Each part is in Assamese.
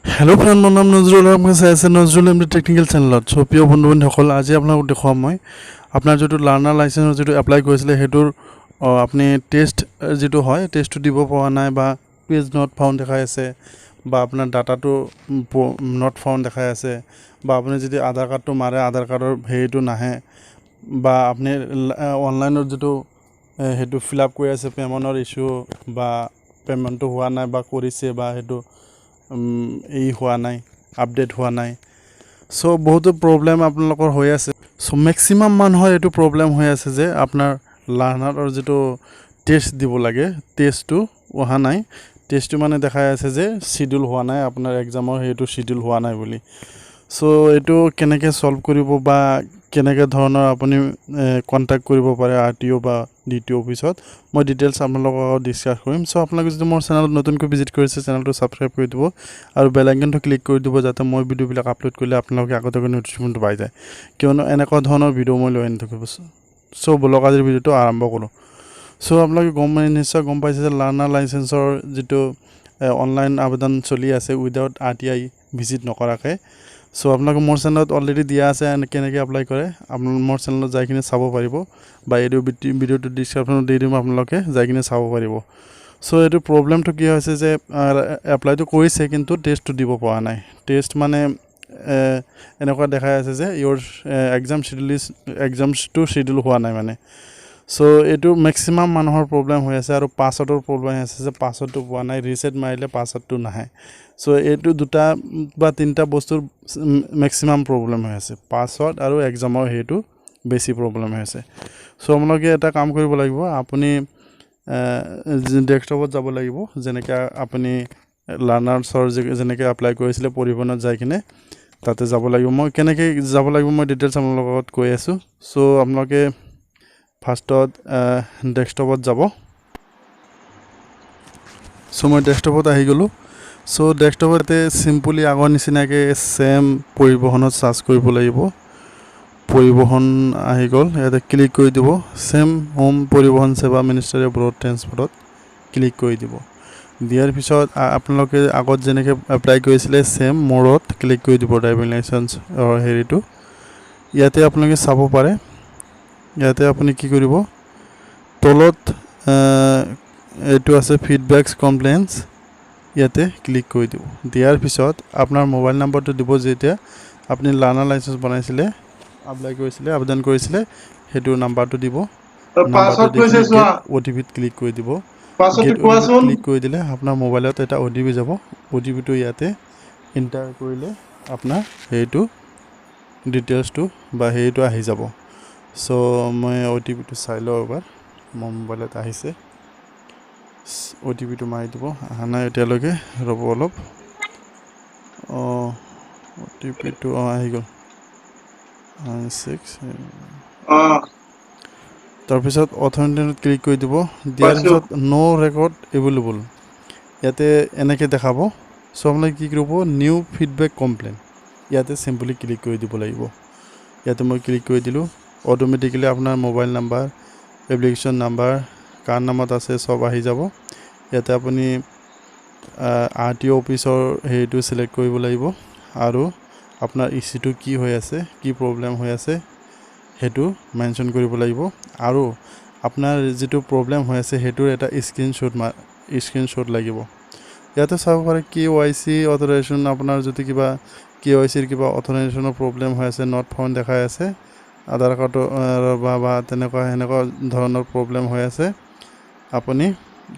Hello friend, my name is Nazrul Md Technical channel. So, প্ৰিয় বন্ধু বান্ধৱীসকল আজি আপোনাক দেখুৱাম মই আপোনাৰ যেটো লাৰ্নাৰ লাইসেন্স যেটো এপ্লাই কৰিছিলে হেতুৰ আপুনি টেষ্ট যেটো হয় টেষ্টটো দিব পৰা নাই বা পেজ নট ফাউন্ড দেখাই আছে বা আপোনাৰ ডাটাটো নট ফাউন্ড দেখাই আছে বা আপুনি যদি আধাৰ কাৰ্ডটো মাৰে আধাৰ কাৰ্ডৰ হেৰিটো নাহে বা আপুনি অনলাইনৰ যেটো হেতু ফিল আপ কৰি আছে পেমেন্টৰ ইস্যু বা পেমেন্টটো হোৱা নাই বা কৰিছে বা হেতু এই হোৱা নাই আপডেট হোৱা নাই সো বহুত প্ৰবলেম আপোনালোকৰ হৈ আছে সো ম্যাক্সিমাম মানুহৰ এটো প্ৰবলেম হৈ আছে যে আপোনাৰ লাৰ্নাৰৰ যেটো টেষ্ট দিব লাগে টেষ্টটো হোৱা নাই টেষ্টটো মানে দেখাই আছে যে শিডিউল হোৱা নাই আপোনাৰ এক্সামৰ হেতু শিডিউল হোৱা নাই বুলি সো এটো কেনেকৈ সলভ কৰিব বা কেনেকৈ ধৰণৰ আপুনি কন্টাক্ট কৰিব পাৰে আৰটিও বা ডিটিও অফিসত মই ডিটেইলছ আপোনালোকৰ লগত ডিসকাস কৰিম সো আপোনালোকে যদি মোৰ চেনেলত নতুনকৈ ভিজিট কৰিছে চেনেলটো সাবস্ক্ৰাইব কৰি দিব আৰু বেল আইকনটো ক্লিক কৰি দিব যাতে মই ভিডিওবিলাক আপলোড কৰিলে আপোনালোকে আগতীয়াকৈ নোটিফিকেশনটো পাই যায় কিয়নো এনেকুৱা ধৰণৰ ভিডিও মই লৈ আনি থাকিব সো বলক আজিৰ ভিডিওটো আৰম্ভ কৰোঁ সো আপোনালোকে নিশ্চয় গম পাইছে যে লাৰ্নাৰ লাইসেন্সৰ যেটো অনলাইন আবেদন চলি আছে উইদাউট আৰটিআই ভিজিট নকৰাকে সো আপোনালোকে মোৰ চেনেলত অলৰেডি দিয়া আছে কেনেকৈ এপ্লাই কৰে আপোনালোকে মোৰ চেনেলত যাই কিনে চাব পাৰিব বা এই ভিডিওটো ডেসক্ৰিপচনত দি দিম আপোনালোকে যাই কিনে চাব পাৰিব সো এটো প্ৰবলেমটো কি হৈছে যে এপ্লাইটো কৰিছে কিন্তু টেষ্টটো দিব পৰা নাই টেষ্ট মানে এনেকুৱা দেখাই আছে যে ইওৰ এক্সামটো শিডিউল হোৱা নাই মানে সো এটো ম্যাক্সিমাম মানুহৰ প্ৰবলেম হৈ আছে আৰু পাছৱৰ্ডৰ প্ৰবলেম আছে যে পাছৱৰ্ডটো পোৱা নাই ৰিসেট মাৰিলে পাছৱৰ্ডটো নাহে সো এটো দুটা বা তিনটা বস্তুৰ ম্যাক্সিমাম প্ৰবলেম হৈ আছে পাছৱৰ্ড আৰু এক্সামৰ হেতু বেছি প্ৰবলেম হৈ আছে সো আপোনালোকে এটা কাম কৰিব লাগিব আপুনি ডেস্কটপত যাব লাগিব যেনেকৈ আপুনি লাৰ্নাৰ্ছৰ যেনেকৈ এপ্লাই কৰিছিলে পৰিবহনত যাই কিনে তাতে যাব লাগিব মই কেনেকৈ যাব লাগিব মই ডিটেইলছ আপোনালোকৰ লগত কৈ আছো সো আপোনালোকে ফাৰ্ষ্টত ডেস্কটপত যাব সো মই ডেস্কটপত আহি গলো সো ডেস্কটপতে সিম্পলি আগৰ নিচিনাকৈ সেম পৰিবহনত সাৰ্চ কৰিব লাগিব পৰিবহন আহি গল ইয়াতে ক্লিক কৰি দিব সেম হোম পৰিবহন সেৱা মিনিষ্ট্ৰি অফ ৰোড ট্ৰান্সপোৰ্টত ক্লিক কৰি দিব দিয়াৰ পিছত আপোনালোকে আগত যেনেকৈ এপ্লাই কৰিছিলে সেম মোৰত ক্লিক কৰি দিব ড্ৰাইভিং লাইসেন্স হেৰিটো ইয়াতে আপোনালোকে চাব পাৰে ইয়াতে আপুনি কি কৰিব তলত এটো আছে ফিডব্যাকস কমপ্লেইনস ইয়াতে ক্লিক কৰি দিব দিয়াৰ পিছত আপোনাৰ মোবাইল নম্বৰটো দিব যেতিয়া আপুনি লাৰ্নাৰ লাইসেন্স বনাইছিলে এপ্লাই কৰিছিলে আবেদন কৰিছিলে হেতু নাম্বাৰটো দিব নাম্বাৰটো দি ওটিপিত ক্লিক কৰি দিব গেট ওটিপিত ক্লিক কৰি দিলে আপোনাৰ মোবাইলত এটা ওটিপি যাব ওটিপিটো ইয়াতে এন্টাৰ কৰিলে আপোনাৰ হেতু ডিটেইলছটো বা হেতু আহি যাব সো মই ওটিপিটো চাই লও এবাৰ মোৰ মোবাইলত আহিছে ওটিপিটো মাৰি দিব আহা নাই এতিয়ালৈকে ৰব অলপ ওটিপিটো আহি গল 6 তাৰপিছত অথেন্টিকেট ক্লিক কৰি দিব দিয়াৰ পিছত নো ৰেকৰ্ড এভেইলেবল ইয়াতে এনেকৈ দেখাব সো আপোনালোকে কি কৰিব নিউ ফিডব্যাক কমপ্লেইন ইয়াতে সিম্পলি ক্লিক কৰি দিব লাগিব ইয়াতে মই ক্লিক কৰি দিলো অটোমেটিক্যালি আপোনাৰ মোবাইল নাম্বাৰ এপ্লিকেশন নাম্বাৰ কাৰ নামত আছে সব আহি যাব ইয়াতে আপুনি আৰটিও অফিসৰ হেতু সিলেক্ট কৰিব লাগিব আৰু আপোনাৰ ইস্যুটো কি হৈ আছে কি প্ৰবলেম হৈ আছে হেতু মেনশন কৰিব লাগিব আৰু আপোনাৰ যেটো প্ৰবলেম হৈ আছে হেতুৰ এটা স্ক্ৰিনশ্বট লাগিব ইয়াতে চাব পাৰে কেৱাইসি অথৰাইজেশন আপোনাৰ যদি কিবা কেৱাইসিৰ কিবা অথৰাইজেশনৰ প্ৰবলেম হৈ আছে নট ফাউন্ড দেখাই আছে আধাৰ কাৰ্ডৰ বা তেনেকুৱা ধৰণৰ প্ৰবলেম হৈ আছে আপুনি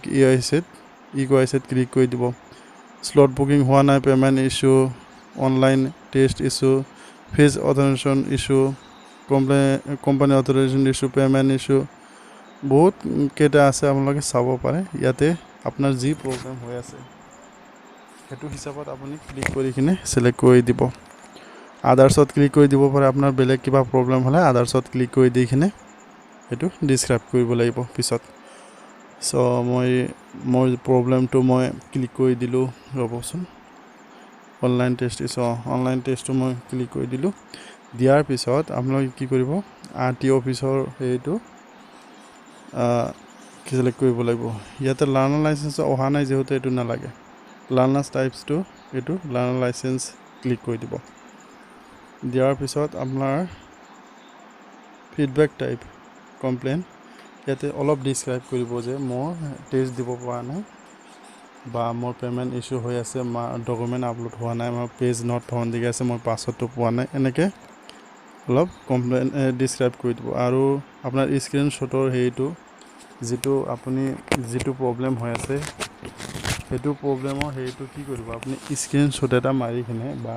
কেৱাইসিত ক্লিক কৰি দিব স্লট বুকিং হোৱা নাই payment issue online test issue fees authorisation issue company authorisation issue payment issue বহুত কেটা আছে আপোনালোকে চাব পাৰে ইয়াতে আপোনাৰ যি প্ৰবলেম হৈ আছে হেতু হিচাপত আপুনি ক্লিক কৰি কিনে সিলেক্ট কৰি দিব আদাৰ্সত ক্লিক কৰি দিব পাৰে আপোনাৰ বেলেগ কিবা প্ৰবলেম হলে আদাৰ্সত ক্লিক কৰি দি কিনে হেতু ডেসক্ৰাইব কৰিব লাগিব পিছত সো মই প্ৰবলেমটো মই ক্লিক কৰি দিলো ৰবচোন অনলাইন টেষ্টটো মই ক্লিক কৰি দিলো দিয়াৰ পিছত আপোনালোকে কি কৰিব আৰটিও অফিসৰ হেতু সিলেক্ট কৰিব লাগিব ইয়াতে লাৰ্নাৰ লাইসেন্স অহা নাই যেহেতু এটো নালাগে লাৰ্নাৰ্ছ টাইপছটো এইটো লাৰ্নাৰ লাইচেঞ্চ ক্লিক কৰি দিব। দিয়াৰ পিছত আপোনাৰ ফিডবেক টাইপ কমপ্লেইন ইয়াতে অলপ ডিছক্ৰাইব কৰিব যে মোৰ টেষ্ট দিব পৰা নাই বা মোৰ পে'মেণ্ট ইছ্যু হৈ আছে, ডকুমেণ্ট আপলোড হোৱা নাই, মোৰ পেজ নট ফাউণ্ড দি আছে, মই পাছৱৰ্ডটো পোৱা নাই, এনেকৈ অলপ কমপ্লেইন ডিছক্ৰাইব কৰি দিব। আৰু আপোনাৰ স্ক্ৰীনশ্বটৰ হেৰিটো যিটো আপুনি যিটো প্ৰব্লেম হৈ আছে সেইটো প্ৰব্লেমৰ হেৰিটো কি কৰিব, আপুনি স্ক্ৰীনশ্বট এটা মাৰি কিনে বা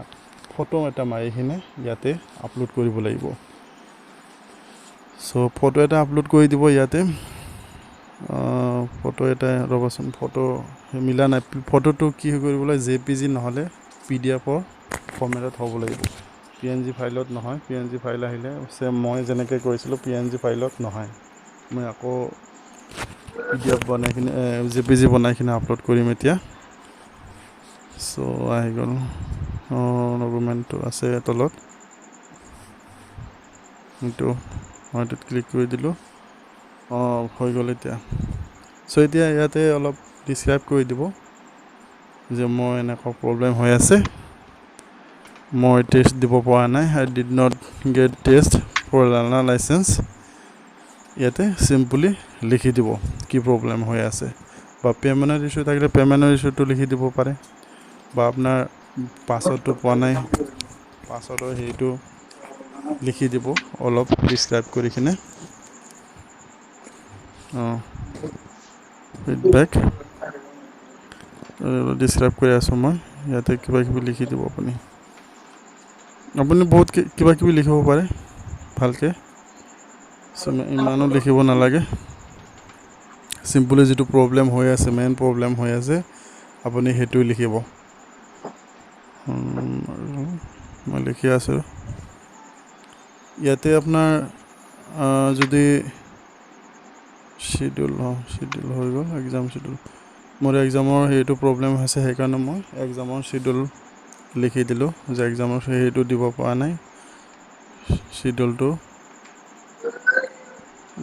ফটো এটা মাৰি কিনে ইয়াতে আপলোড কৰিব লাগিব। চ' ফটো এটা আপলোড কৰি দিব ইয়াতে। ফটো এটা ৰ'বচোন, ফটো মিলা নাই, ফটোটো কি কৰিবলৈ JPG নহ'লে PDF-ৰ ফৰ্মেটত হ'ব লাগিব, PNG ফাইলত নহয়। PNG ফাইল আহিলে মই যেনেকৈ কৰিছিলোঁ PNG ফাইলত নহয়, মই আকৌ PDF বনাই কিনে JPG বনাই কিনে আপলোড কৰিম এতিয়া। চ' আহি গ'ল, ডকুমেণ্টটো আছে তলত, এইটো মই এইটোত ক্লিক কৰি দিলোঁ, হৈ গ'ল এতিয়া। চ' এতিয়া ইয়াতে অলপ ডিছক্ৰাইব কৰি দিব যে মোৰ এনেকুৱা প্ৰব্লেম হৈ আছে, মই টেষ্ট দিব পৰা নাই, I did not get test for learner license. ইয়াতে চিম্পলি লিখি দিব কি প্ৰব্লেম হৈ আছে, বা পে'মেণ্টৰ ইছ্যু থাকিলে পে'মেণ্টৰ ইছ্যুটো লিখি দিব পাৰে, বা আপোনাৰ পাছৱৰ্ডটো পোৱা নাই, পাছৱৰ্ডৰ হেৰিটো লিখি দিব অলপ ডিছক্ৰাইব কৰি কিনে। ফিডবেক ডিছক্ৰাইব কৰি আছোঁ মই, ইয়াতে কিবা কিবি লিখি দিব আপুনি বহুত কিবা কিবি লিখিব পাৰে ভালকৈ, ইমানো লিখিব নালাগে। চিম্পলি যিটো প্ৰব্লেম হৈ আছে, মেইন প্ৰব্লেম হৈ আছে, আপুনি সেইটোৱে লিখিব। মই লিখি আছোঁ ইয়াতে। আপোনাৰ যদি শ্বিডিউল হৈ গ'ল, এক্সাম শ্বিডিউল, মোৰ এক্সামৰ সেইটো প্ৰব্লেম হৈছে, সেইকাৰণে মই এক্সামৰ শ্বিডিউল লিখি দিলোঁ যে এক্সামৰ সেইটো দিব পৰা নাই, শ্বিডিউলটো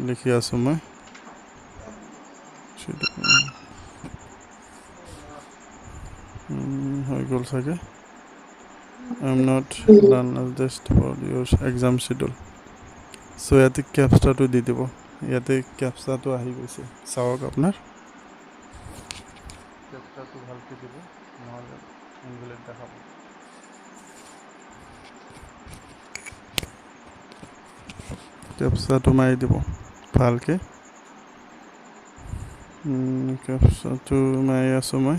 লিখি আছোঁ মই। হৈ গ'ল চাগে, I am not learner just for your exam schedule. চ' ইয়াতে কেপচাটো দি দিব, ইয়াতে কেপচাটো আহি গৈছে, চাওক আপোনাৰ কেপচাটো ভালকৈ দিব, নহ'লে ইনভেলিড দেখাব। কেপচাটো মাৰি দিব ভালকৈ, কেপচাটো মাৰি আছোঁ মই।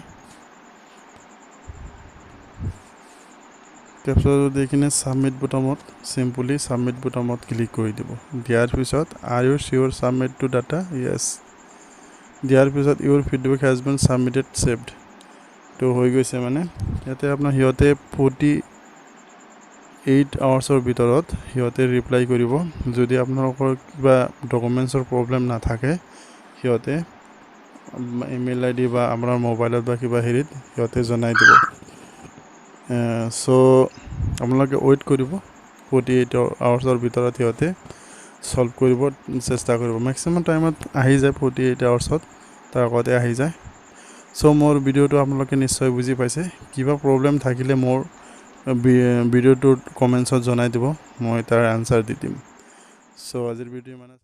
কেপচাটো দি কিনে ছাবমিট বুটামত, চিম্পলি ছাবমিট বুটামত ক্লিক কৰি দিব। দিয়াৰ পিছত are you sure submit to data, yes. দিয়াৰ পিছত your feedback has been submitted saved, তো হৈ গৈছে। মানে ইয়াতে আপোনাৰ সিহঁতে 48 আৱাৰ্ছৰ ভিতৰত সিহঁতে ৰিপ্লাই কৰিব। যদি আপোনালোকৰ কিবা ডকুমেণ্টছৰ প্ৰব্লেম নাথাকে, সিহঁতে ইমেইল ID বা আপোনাৰ মোবাইলত বা কিবা হেৰিত সিহঁতে জনাই দিব। চ' আপোনালোকে ৱেইট কৰিব, 48 আৱাৰ্ছৰ ভিতৰত সিহঁতে ছল্ভ কৰিব চেষ্টা কৰিব। মেক্সিমাম টাইমত আহি যায়, 48 আৱাৰ্ছত তাৰ আগতে আহি যায়। চ' মোৰ ভিডিঅ'টো আপোনালোকে নিশ্চয় বুজি পাইছে। কিবা প্ৰব্লেম থাকিলে মোৰ ভিডিঅ'টোত কমেণ্টছত জনাই দিব, মই তাৰ আনচাৰ দি দিম। চ' আজিৰ ভিডিঅ' মানে